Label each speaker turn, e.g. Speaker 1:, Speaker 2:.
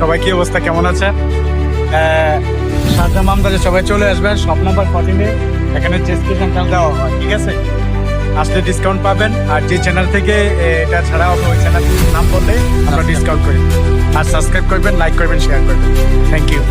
Speaker 1: সবাই কি অবস্থা, কেমন আছে? শারজা মামদারে সবাই চলে আসবেন শপ নাম্বার 14-এ। এখানে চেস্কি সেন্টার দেওয়া হয়, ঠিক আছে? আসলে ডিসকাউন্ট পাবেন। আর যে চ্যানেল থেকে এটা ছাড়া হবে ওই চ্যানেল নাম বললে আমরা ডিসকাউন্ট করি। আর সাবস্ক্রাইব করবেন, লাইক করবেন, শেয়ার করবেন। Thank you.